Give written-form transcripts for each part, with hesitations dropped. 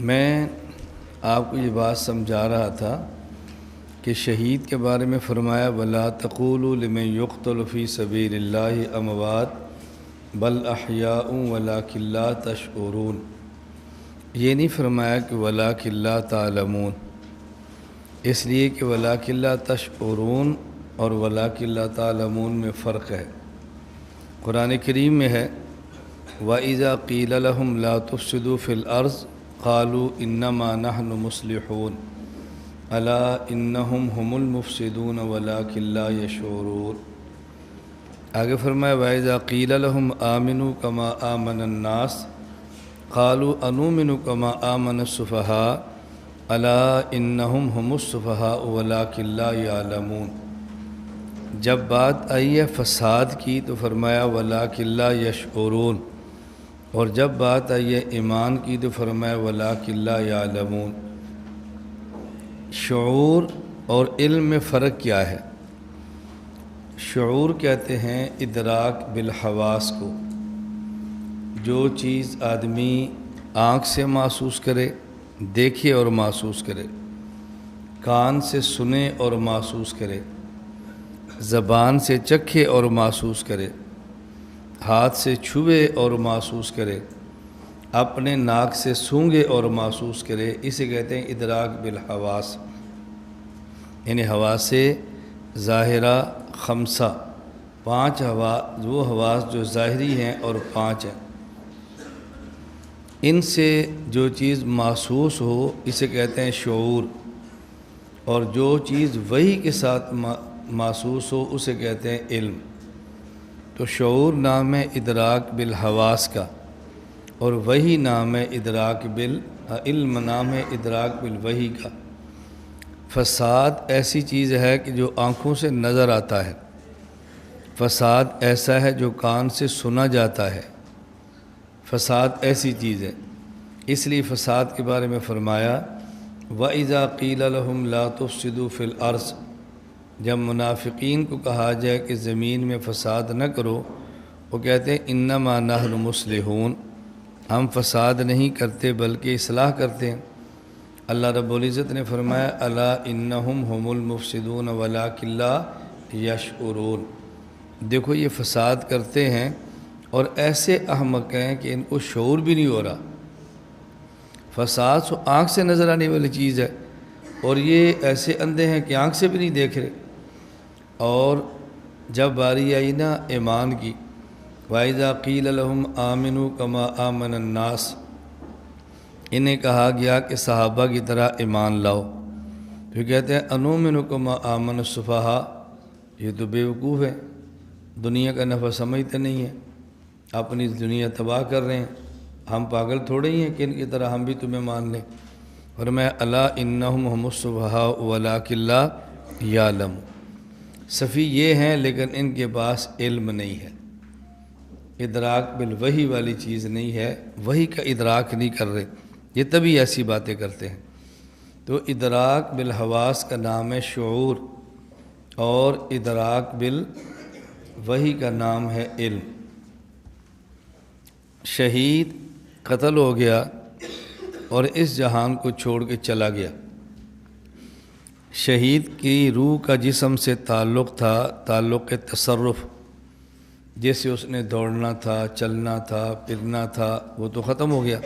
میں آپ کو یہ بات سمجھا رہا تھا کہ شہید کے بارے میں فرمایا وَلَا تَقُولُوا لِمَن يُقْتَلُ فِي سَبِيلِ اللَّهِ أَمْوَاتٌ بَلْ أَحْيَاءٌ وَلَٰكِن لَّا تَشْعُرُونَ۔ یہ نہیں فرمایا کہ وَلَٰكِن لَّا تَعْلَمُونَ، اس لیے کہ وَلَٰكِن لَّا تَشْعُرُونَ اور وَلَٰكِن لَّا تَعْلَمُونَ میں فرق ہے۔ قرآن کریم میں ہے وَإِذَا قِيلَ لَهُمْ لَا تُفْسِدُوا فِي الْأَرْضِ قَالُوا إِنَّمَا نَحْنُ مُصْلِحُونَ أَلَا إِنَّهُمْ هُمُ الْمُفْسِدُونَ وَلَٰكِن لَّا يَشْعُرُونَ۔ آگے فرمایا وَإِذَا قِيلَ لَهُمْ آمِنُوا كَمَا آمَنَ النَّاسُ قَالُوا أَنُؤْمِنُ كَمَا آمَنَ السُّفَهَاءُ أَلَا إِنَّهُمْ هُمُ السُّفَهَاءُ وَلَٰكِن لَّا يَعْلَمُونَ۔ جب بات آئی ہے فساد کی تو فرمایا وَلَٰكِن لَّا يَشْعُرُونَ، اور جب بات آئی ہے ایمان کی تو فرمایا وَلَٰكِن لَّا يَعْلَمُونَ۔ شعور اور علم میں فرق کیا ہے؟ شعور کہتے ہیں ادراک بالحواس کو، جو چیز آدمی آنکھ سے محسوس کرے، دیکھے اور محسوس کرے، کان سے سنے اور محسوس کرے، زبان سے چکھے اور محسوس کرے، ہاتھ سے چھوئے اور محسوس کرے، اپنے ناک سے سونگھے اور محسوس کرے، اسے کہتے ہیں ادراک بالحواس، یعنی حواس ظاہرہ خمسہ، پانچ وہ حواس جو ظاہری ہیں اور پانچ ہیں، ان سے جو چیز محسوس ہو اسے کہتے ہیں شعور، اور جو چیز وحی کے ساتھ محسوس ہو اسے کہتے ہیں علم۔ تو شعور نام ہے ادراک بالحواس کا، اور وحی نام ہے علم نام ہے ادراک بالوحی کا۔ فساد ایسی چیز ہے کہ جو آنکھوں سے نظر آتا ہے، فساد ایسا ہے جو کان سے سنا جاتا ہے، فساد ایسی چیز ہے۔ اس لیے فساد کے بارے میں فرمایا وَإِذَا قِيلَ لَهُمْ لَا تُفْسِدُوا فِي الْأَرْضِ، جب منافقین کو کہا جائے کہ زمین میں فساد نہ کرو، وہ کہتے ہیں انما نحن مصلحون، ہم فساد نہیں کرتے بلکہ اصلاح کرتے ہیں۔ اللہ رب العزت نے فرمایا الا انہم هم المفسدون ولکن لا یشعرون۔ دیکھو یہ فساد کرتے ہیں اور ایسے احمق ہیں کہ ان کو شعور بھی نہیں ہو رہا۔ فساد آنکھ سے نظر آنے والی چیز ہے، اور یہ ایسے اندھے ہیں کہ آنکھ سے بھی نہیں دیکھ رہے۔ اور جب باری آئی نا ایمان کی وَإِذَا قِيلَ لَهُمْ آمِنُوا كَمَا آمَنَ النَّاسُ، انہیں کہا گیا کہ صحابہ کی طرح ایمان لاؤ، تو کہتے ہیں أَنُؤْمِنُ كَمَا آمَنَ السُّفَهَاءُ، یہ تو بیوقوف ہے، دنیا کا نفع سمجھتے نہیں ہیں، اپنی دنیا تباہ کر رہے ہیں، ہم پاگل تھوڑے ہی ہیں کہ ان کی طرح ہم بھی تمہیں مان لیں۔ فرمایا الا انہم هم السفہاء ولکن لا یعلمون، سفی یہ ہیں لیکن ان کے پاس علم نہیں ہے، ادراک بالوحی والی چیز نہیں ہے، وحی کا ادراک نہیں کر رہے، یہ تبھی ایسی باتیں کرتے ہیں۔ تو ادراک بالحواس کا نام ہے شعور، اور ادراک بالوحی کا نام ہے علم۔ شہید قتل ہو گیا اور اس جہان کو چھوڑ کے چلا گیا۔ شہید کی روح کا جسم سے تعلق تھا، تعلق تصرف، جیسے اس نے دوڑنا تھا، چلنا تھا، پھرنا تھا، وہ تو ختم ہو گیا۔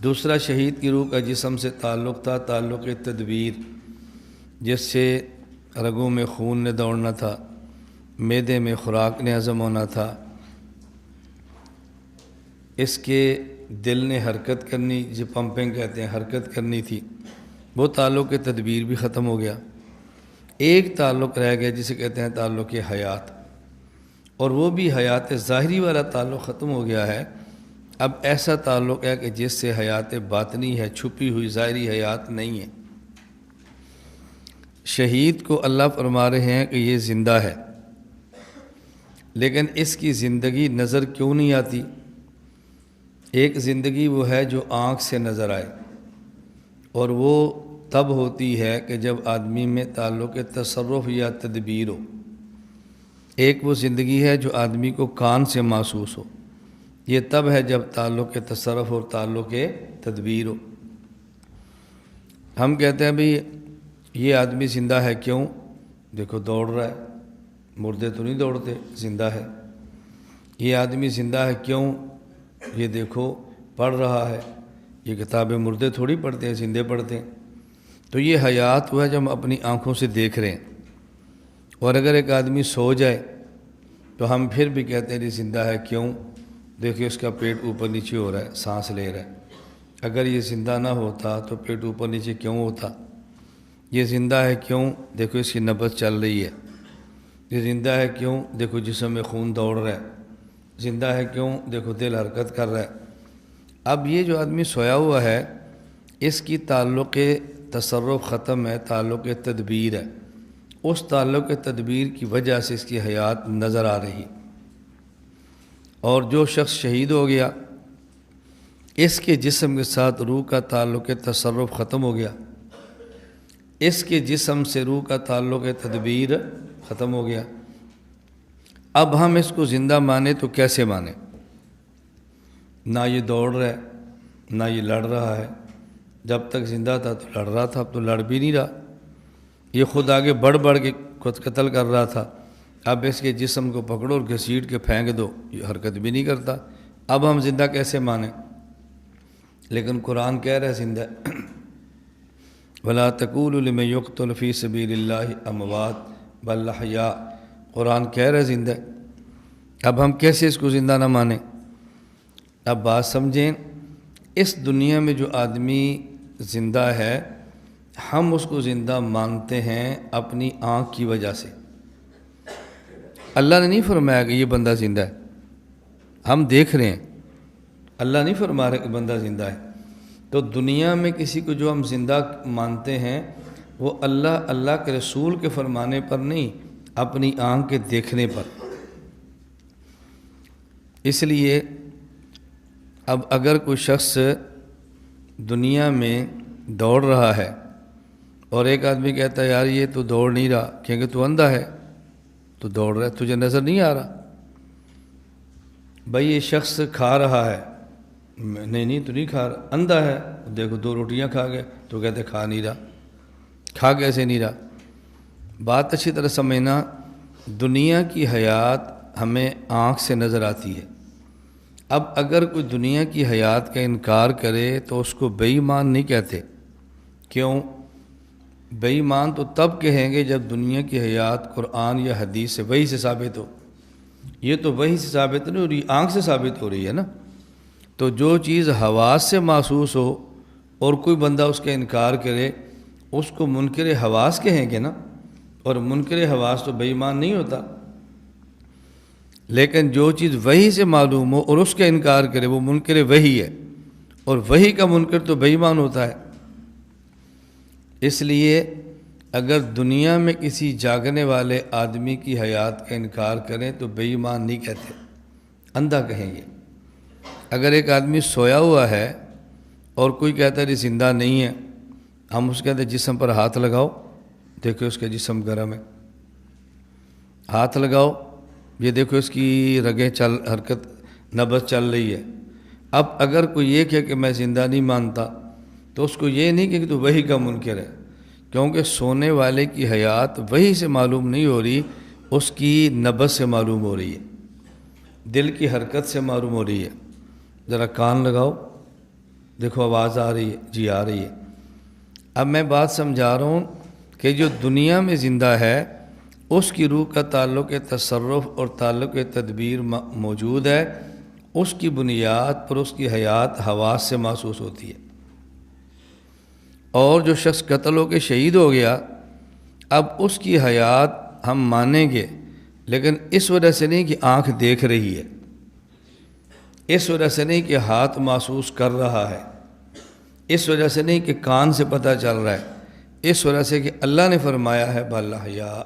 دوسرا شہید کی روح کا جسم سے تعلق تھا، تعلق تدبیر، جس سے رگوں میں خون نے دوڑنا تھا، معدے میں خوراک نے ہضم ہونا تھا، اس کے دل نے حرکت کرنی، جو پمپنگ کہتے ہیں، حرکت کرنی تھی، وہ تعلق تدبیر بھی ختم ہو گیا۔ ایک تعلق رہ گیا جسے کہتے ہیں تعلق حیات، اور وہ بھی حیات ظاہری والا تعلق ختم ہو گیا ہے۔ اب ایسا تعلق ہے کہ جس سے حیات باطنی ہے، چھپی ہوئی ظاہری حیات نہیں ہے۔ شہید کو اللہ فرما رہے ہیں کہ یہ زندہ ہے، لیکن اس کی زندگی نظر کیوں نہیں آتی؟ ایک زندگی وہ ہے جو آنکھ سے نظر آئے، اور وہ تب ہوتی ہے کہ جب آدمی میں تعلق تصرف یا تدبیر ہو۔ ایک وہ زندگی ہے جو آدمی کو کان سے محسوس ہو، یہ تب ہے جب تعلق تصرف اور تعلق تدبیر ہو۔ ہم کہتے ہیں بھئی یہ آدمی زندہ ہے کیوں؟ دیکھو دوڑ رہا ہے، مردے تو نہیں دوڑتے، زندہ ہے۔ یہ آدمی زندہ ہے کیوں؟ یہ دیکھو پڑھ رہا ہے، یہ کتابیں مردے تھوڑی پڑھتے ہیں، زندے پڑھتے ہیں۔ تو یہ حیات ہوا جو ہم اپنی آنکھوں سے دیکھ رہے ہیں۔ اور اگر ایک آدمی سو جائے تو ہم پھر بھی کہتے ہیں یہ زندہ ہے کیوں؟ دیکھیں اس کا پیٹ اوپر نیچے ہو رہا ہے، سانس لے رہا ہے۔ اگر یہ زندہ نہ ہوتا تو پیٹ اوپر نیچے کیوں ہوتا؟ یہ زندہ ہے کیوں؟ دیکھو اس کی نبض چل رہی ہے۔ یہ زندہ ہے کیوں؟ دیکھو جسم میں خون دوڑ رہا ہے۔ زندہ ہے کیوں؟ دیکھو دل حرکت کر رہا ہے۔ اب یہ جو آدمی سویا ہوا ہے اس کی تعلق تصرف ختم ہے، تعلق تدبیر ہے۔ اس تعلق تدبیر کی وجہ سے اس کی حیات نظر آ رہی۔ اور جو شخص شہید ہو گیا اس کے جسم کے ساتھ روح کا تعلق تصرف ختم ہو گیا، اس کے جسم سے روح کا تعلق تدبیر ختم ہو گیا۔ اب ہم اس کو زندہ مانیں تو کیسے مانیں؟ نہ یہ دوڑ رہا ہے، نہ یہ لڑ رہا ہے۔ جب تک زندہ تھا تو لڑ رہا تھا، اب تو لڑ بھی نہیں رہا۔ یہ خود آگے بڑھ کے خود قتل کر رہا تھا، اب اس کے جسم کو پکڑو اور گھسیٹ کے پھینک دو، یہ حرکت بھی نہیں کرتا۔ اب ہم زندہ کیسے مانیں؟ لیکن قرآن کہہ رہا ہے زندہ ہے۔ وَلَا تَقُولُوا لِمَن يُقْتَلُ فِي سَبِيلِ اللَّهِ أَمْوَاتٌ بَلْ أَحْيَاءٌ، قرآن کہہ رہا ہے زندہ ہے۔ اب ہم کیسے اس کو زندہ نہ مانیں؟ اب بات سمجھیں، اس دنیا میں جو آدمی زندہ ہے ہم اس کو زندہ مانتے ہیں اپنی آنکھ کی وجہ سے۔ اللہ نے نہیں فرمایا کہ یہ بندہ زندہ ہے، ہم دیکھ رہے ہیں۔ اللہ نہیں فرما رہا کہ بندہ زندہ ہے۔ تو دنیا میں کسی کو جو ہم زندہ مانتے ہیں وہ اللہ کے رسول کے فرمانے پر نہیں، اپنی آنکھ کے دیکھنے پر۔ اس لیے اب اگر کوئی شخص دنیا میں دوڑ رہا ہے اور ایک آدمی کہتا ہے یار یہ تو دوڑ نہیں رہا، کیونکہ تو اندھا ہے، تو دوڑ رہا ہے، تجھے نظر نہیں آ رہا۔ بھائی یہ شخص کھا رہا ہے، نہیں تو نہیں کھا رہا، اندھا ہے، دیکھو 2 روٹیاں کھا گئے، تو کہتے کھا نہیں رہا۔ کھا کیسے نہیں رہا؟ بات اچھی طرح سمجھنا، دنیا کی حیات ہمیں آنکھ سے نظر آتی ہے۔ اب اگر کوئی دنیا کی حیات کا انکار کرے تو اس کو بے ایمان نہیں کہتے۔ کیوں؟ بے ایمان تو تب کہیں گے جب دنیا کی حیات قرآن یا حدیث سے وحی سے ثابت ہو۔ یہ تو وحی سے ثابت نہیں ہو رہی، آنکھ سے ثابت ہو رہی ہے نا۔ تو جو چیز حواس سے محسوس ہو اور کوئی بندہ اس کا انکار کرے اس کو منکر حواس کہیں گے نا، اور منکر حواس تو بے ایمان نہیں ہوتا۔ لیکن جو چیز وحی سے معلوم ہو اور اس کا انکار کرے وہ منکر وحی ہے، اور وحی کا منکر تو بے ایمان ہوتا ہے۔ اس لیے اگر دنیا میں کسی جاگنے والے آدمی کی حیات کا انکار کریں تو بے ایمان نہیں کہتے، اندھا کہیں گے۔ اگر ایک آدمی سویا ہوا ہے اور کوئی کہتا ہے یہ زندہ نہیں ہے، ہم اس کہتے ہیں جسم پر ہاتھ لگاؤ، دیکھو اس کا جسم گرم ہے، ہاتھ لگاؤ، یہ دیکھو اس کی رگیں حرکت نبض چل رہی ہے۔ اب اگر کوئی یہ کہے کہ میں زندہ نہیں مانتا تو اس کو یہ نہیں کہ تو وحی کا منکر ہے، کیونکہ سونے والے کی حیات وحی سے معلوم نہیں ہو رہی، اس کی نبض سے معلوم ہو رہی ہے، دل کی حرکت سے معلوم ہو رہی ہے۔ ذرا کان لگاؤ، دیکھو آواز آ رہی ہے، جی آ رہی ہے۔ اب میں بات سمجھا رہا ہوں کہ جو دنیا میں زندہ ہے اس کی روح کا تعلق تصرف اور تعلق تدبیر موجود ہے، اس کی بنیاد پر اس کی حیات حواس سے محسوس ہوتی ہے۔ اور جو شخص قتل ہو کے شہید ہو گیا اب اس کی حیات ہم مانیں گے، لیکن اس وجہ سے نہیں کہ آنکھ دیکھ رہی ہے، اس وجہ سے نہیں کہ ہاتھ محسوس کر رہا ہے، اس وجہ سے نہیں کہ کان سے پتہ چل رہا ہے، اس وجہ سے کہ اللہ نے فرمایا ہے بَلْ أَحْيَاءٌ،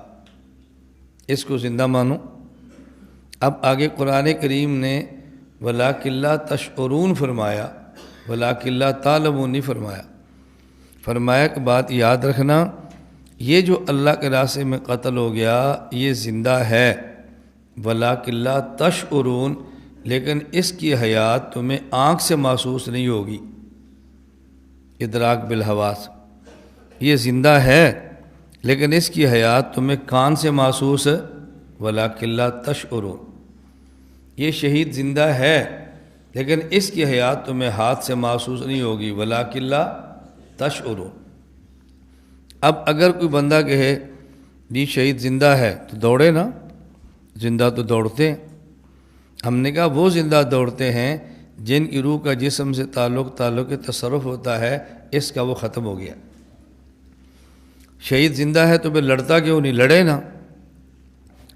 اس کو زندہ مانو۔ اب آگے قرآن کریم نے وَلَٰكِن لَا تَشْعُرُونَ فرمایا، وَلَٰكِن لَا تَعْلَمُونَ نہیں فرمایا۔ فرمایا کہ بات یاد رکھنا، یہ جو اللہ کے راستے میں قتل ہو گیا یہ زندہ ہے، وَلَٰكِن لَا تَشْعُرُونَ، لیکن اس کی حیات تمہیں آنکھ سے محسوس نہیں ہوگی۔ ادراک بالحواس، یہ زندہ ہے لیکن اس کی حیات تمہیں کان سے محسوس ولیکن لا تشعرون۔ یہ شہید زندہ ہے لیکن اس کی حیات تمہیں ہاتھ سے محسوس نہیں ہوگی ولیکن لا تشعرون۔ اب اگر کوئی بندہ کہے بھی شہید زندہ ہے تو دوڑے نا، زندہ تو دوڑتے ہیں۔ ہم نے کہا وہ زندہ دوڑتے ہیں جن کی روح کا جسم سے تعلق تصرف ہوتا ہے، اس کا وہ ختم ہو گیا۔ شہید زندہ ہے تو پھر لڑتا کیوں نہیں؟ لڑے نا۔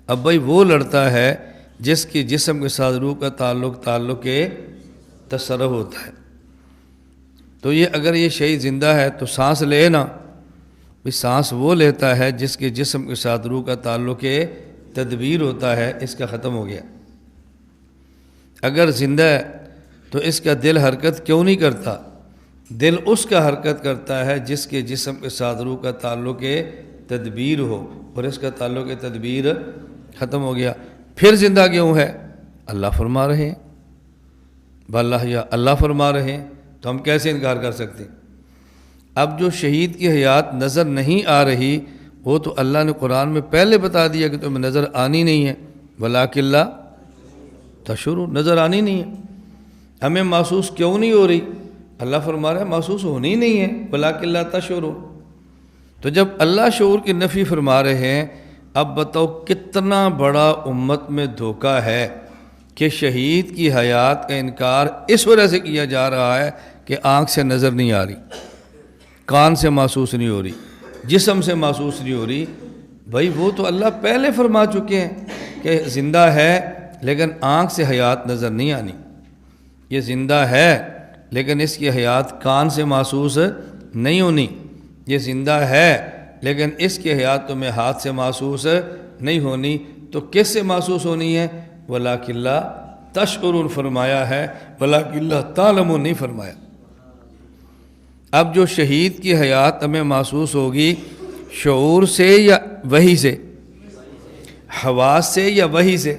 اب بھائی وہ لڑتا ہے جس کی جسم کے ساتھ روح کا تعلق تصرف ہوتا ہے۔ تو یہ اگر یہ شہید زندہ ہے تو سانس لے نا، بھی سانس وہ لیتا ہے جس کے جسم کے ساتھ روح کا تعلق تدبیر ہوتا ہے، اس کا ختم ہو گیا۔ اگر زندہ ہے تو اس کا دل حرکت کیوں نہیں کرتا؟ دل اس کا حرکت کرتا ہے جس کے جسم کے ساتھ روح کا تعلق تدبیر ہو، اور اس کا تعلق تدبیر ختم ہو گیا۔ پھر زندہ کیوں ہے؟ اللہ فرما رہے ہیں، باللہ یا اللہ فرما رہے ہیں، تو ہم کیسے انکار کر سکتے ہیں؟ اب جو شہید کی حیات نظر نہیں آ رہی وہ تو اللہ نے قرآن میں پہلے بتا دیا کہ تمہیں نظر آنی نہیں ہے، ولیکن لا تشعرون، نظر آنی نہیں ہے۔ ہمیں محسوس کیوں نہیں ہو رہی؟ اللہ فرما رہا ہے محسوس ہونی نہیں ہے، ولیکن لا تشعرون۔ تو جب اللہ شعور کی نفی فرما رہے ہیں، اب بتاؤ کتنا بڑا امت میں دھوکہ ہے کہ شہید کی حیات کا انکار اس وجہ سے کیا جا رہا ہے کہ آنکھ سے نظر نہیں آ رہی، کان سے محسوس نہیں ہو رہی، جسم سے محسوس نہیں ہو رہی۔ بھائی وہ تو اللہ پہلے فرما چکے ہیں کہ زندہ ہے لیکن آنکھ سے حیات نظر نہیں آنی۔ یہ زندہ ہے لیکن اس کی حیات کان سے محسوس نہیں ہونی۔ یہ زندہ ہے لیکن اس کی حیات تمہیں ہاتھ سے محسوس نہیں ہونی، تو کس سے محسوس ہونی ہے؟ ولیکن لا تشعرون فرمایا ہے، ولیکن لا تعلمون نہیں فرمایا۔ اب جو شہید کی حیات ہمیں محسوس ہوگی شعور سے یا وحی سے؟ حواس سے یا وحی سے؟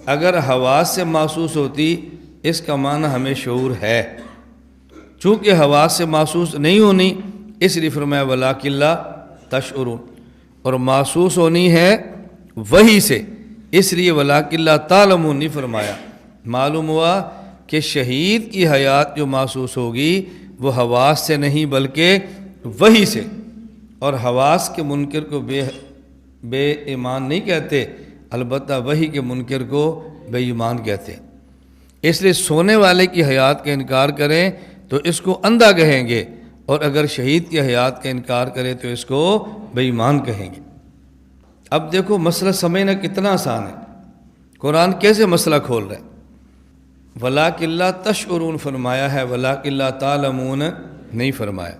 اگر حواس سے محسوس ہوتی اس کا معنی ہمیں شعور ہے، چونکہ حواس سے محسوس نہیں ہونی اس لیے فرمایا ولیکن لا تشعرون، اور محسوس ہونی ہے وحی سے اس لیے ولیکن لا تعلمون نہیں فرمایا۔ معلوم ہوا کہ شہید کی حیات جو محسوس ہوگی وہ حواس سے نہیں بلکہ وحی سے، اور حواس کے منکر کو بے ایمان نہیں کہتے، البتہ وحی کے منکر کو بے ایمان کہتے۔ اس لیے سونے والے کی حیات کا انکار کریں تو اس کو اندھا کہیں گے، اور اگر شہید کی حیات کا انکار کرے تو اس کو بے ایمان کہیں گے۔ اب دیکھو مسئلہ سمجھنا کتنا آسان ہے، قرآن کیسے مسئلہ کھول رہا ہے۔ ولیکن لا تشعرون فرمایا ہے، ولیکن لا تعلمون نہیں فرمایا۔